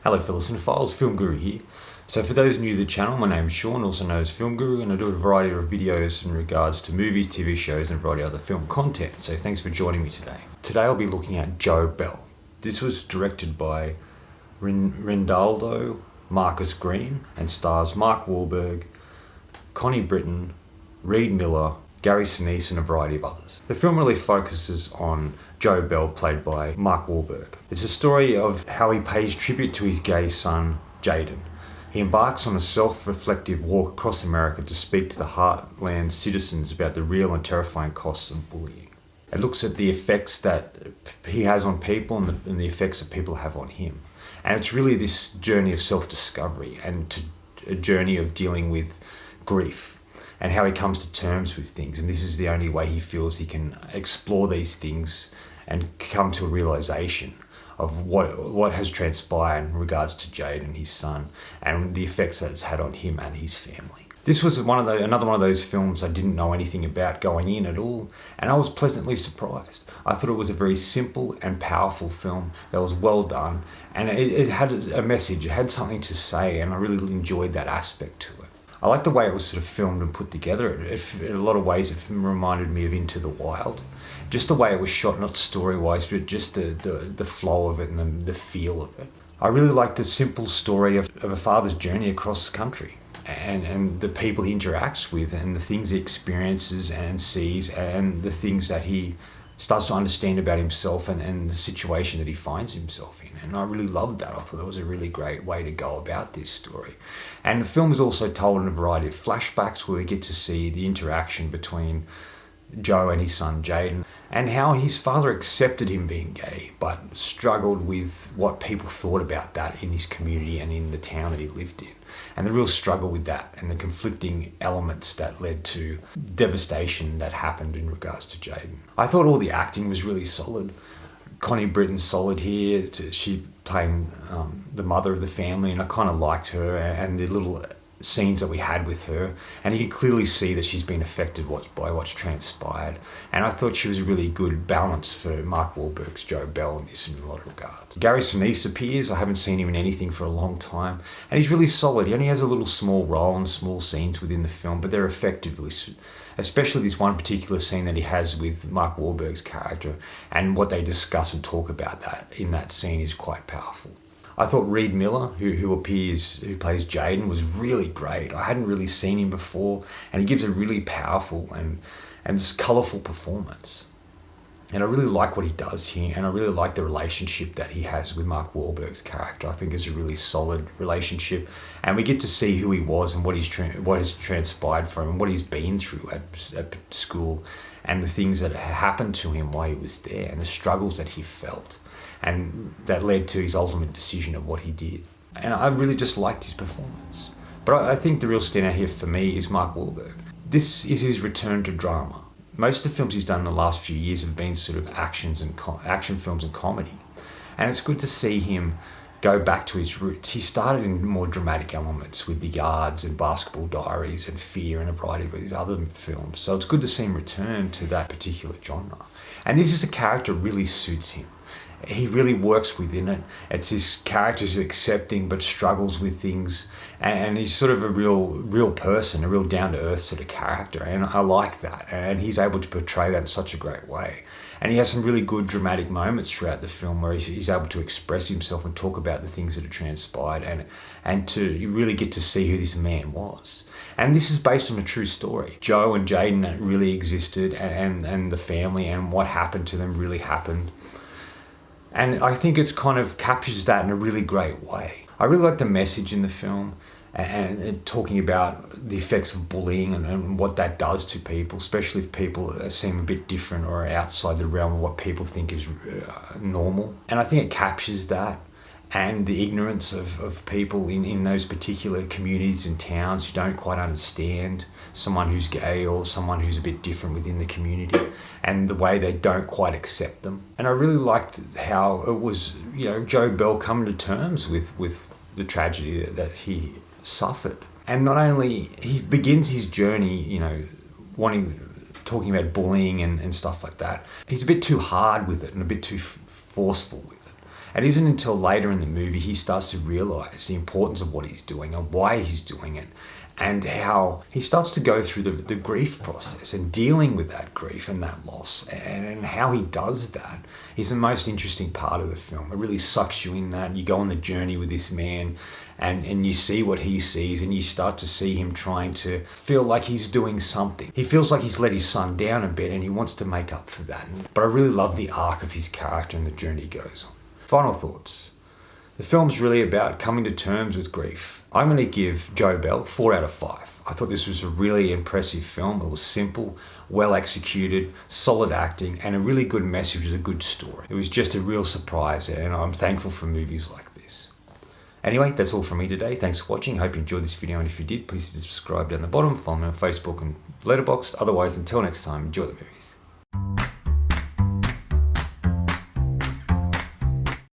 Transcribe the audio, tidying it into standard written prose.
Hello fellow cinephiles, Film Guru here. So for those new to the channel, my name is Sean, also known as Film Guru, and I do a variety of videos in regards to movies, TV shows, and a variety of other film content. So thanks for joining me today. Today I'll be looking at Joe Bell. This was directed by Rindaldo Marcus Green and stars Mark Wahlberg, Connie Britton, Reed Miller, Gary Sinise and a variety of others. The film really focuses on Joe Bell, played by Mark Wahlberg. It's a story of how he pays tribute to his gay son, Jaden. He embarks on a self-reflective walk across America to speak to the heartland citizens about the real and terrifying costs of bullying. It looks at the effects that he has on people and the effects that people have on him. And it's really this journey of self-discovery and a journey of dealing with grief and how he comes to terms with things. And this is the only way he feels he can explore these things and come to a realization of what has transpired in regards to Jaden, his son, and the effects that it's had on him and his family. This was another one of those films I didn't know anything about going in at all, and I was pleasantly surprised. I thought it was a very simple and powerful film that was well done, and it had a message, it had something to say, and I really enjoyed that aspect to it. I like the way it was sort of filmed and put together. In a lot of ways, it reminded me of Into the Wild. Just the way it was shot, not story-wise, but just the flow of it and the feel of it. I really liked the simple story of a father's journey across the country and the people he interacts with and the things he experiences and sees and the things that he starts to understand about himself and the situation that he finds himself in. And I really loved that. I thought that was a really great way to go about this story. And the film is also told in a variety of flashbacks where we get to see the interaction between Joe and his son Jaden, and how his father accepted him being gay, but struggled with what people thought about that in his community and in the town that he lived in. And the real struggle with that and the conflicting elements that led to devastation that happened in regards to Jaden. I thought all the acting was really solid. Connie Britton's solid here. She playing the mother of the family, and I kind of liked her and the little scenes that we had with her, and you can clearly see that she's been affected by what's transpired. And I thought she was a really good balance for Mark Wahlberg's Joe Bell in this in a lot of regards. Gary Sinise appears. I haven't seen him in anything for a long time, and he's really solid. He only has a little small role and small scenes within the film, but they're effectively, especially this one particular scene that he has with Mark Wahlberg's character, and what they discuss and talk about that in that scene is quite powerful. I thought Reed Miller, who plays Jaden, was really great. I hadn't really seen him before, and he gives a really powerful and colourful performance. And I really like what he does here, and I really like the relationship that he has with Mark Wahlberg's character. I think it's a really solid relationship, and we get to see who he was and what has transpired for him and what he's been through at school, and the things that happened to him while he was there, and the struggles that he felt, and that led to his ultimate decision of what he did. And I really just liked his performance. But I think the real standout here for me is Mark Wahlberg. This is his return to drama. Most of the films he's done in the last few years have been sort of action films and comedy. And it's good to see him go back to his roots. He started in more dramatic elements with The Yards and Basketball Diaries and Fear and a variety of these other films. So it's good to see him return to that particular genre. And this is a character that really suits him. He really works within it. It's his character's accepting but struggles with things, and he's sort of a real person, a real down-to-earth sort of character, and I like that, and he's able to portray that in such a great way. And he has some really good dramatic moments throughout the film where he's able to express himself and talk about the things that have transpired, and to really get to see who this man was. And this is based on a true story. Joe and Jaden really existed, and the family and what happened to them really happened. And I think it's kind of captures that in a really great way. I really like the message in the film and talking about the effects of bullying and what that does to people, especially if people seem a bit different or outside the realm of what people think is normal. And I think it captures that and the ignorance of people in those particular communities and towns who don't quite understand someone who's gay or someone who's a bit different within the community, and the way they don't quite accept them. And I really liked how it was, Joe Bell coming to terms with the tragedy that he suffered. And not only, he begins his journey, talking about bullying and stuff like that. He's a bit too hard with it and a bit too forceful with it. It isn't until later in the movie he starts to realise the importance of what he's doing and why he's doing it, and how he starts to go through the grief process and dealing with that grief and that loss, and how he does that is the most interesting part of the film. It really sucks you in that. You go on the journey with this man, and you see what he sees, and you start to see him trying to feel like he's doing something. He feels like he's let his son down a bit, and he wants to make up for that. But I really love the arc of his character and the journey he goes on. Final thoughts. The film's really about coming to terms with grief. I'm going to give Joe Bell 4 out of 5. I thought this was a really impressive film. It was simple, well executed, solid acting, and a really good message with a good story. It was just a real surprise, and I'm thankful for movies like this. Anyway, that's all from me today. Thanks for watching. I hope you enjoyed this video, and if you did, please subscribe down the bottom. Follow me on Facebook and Letterboxd. Otherwise, until next time, enjoy the movies.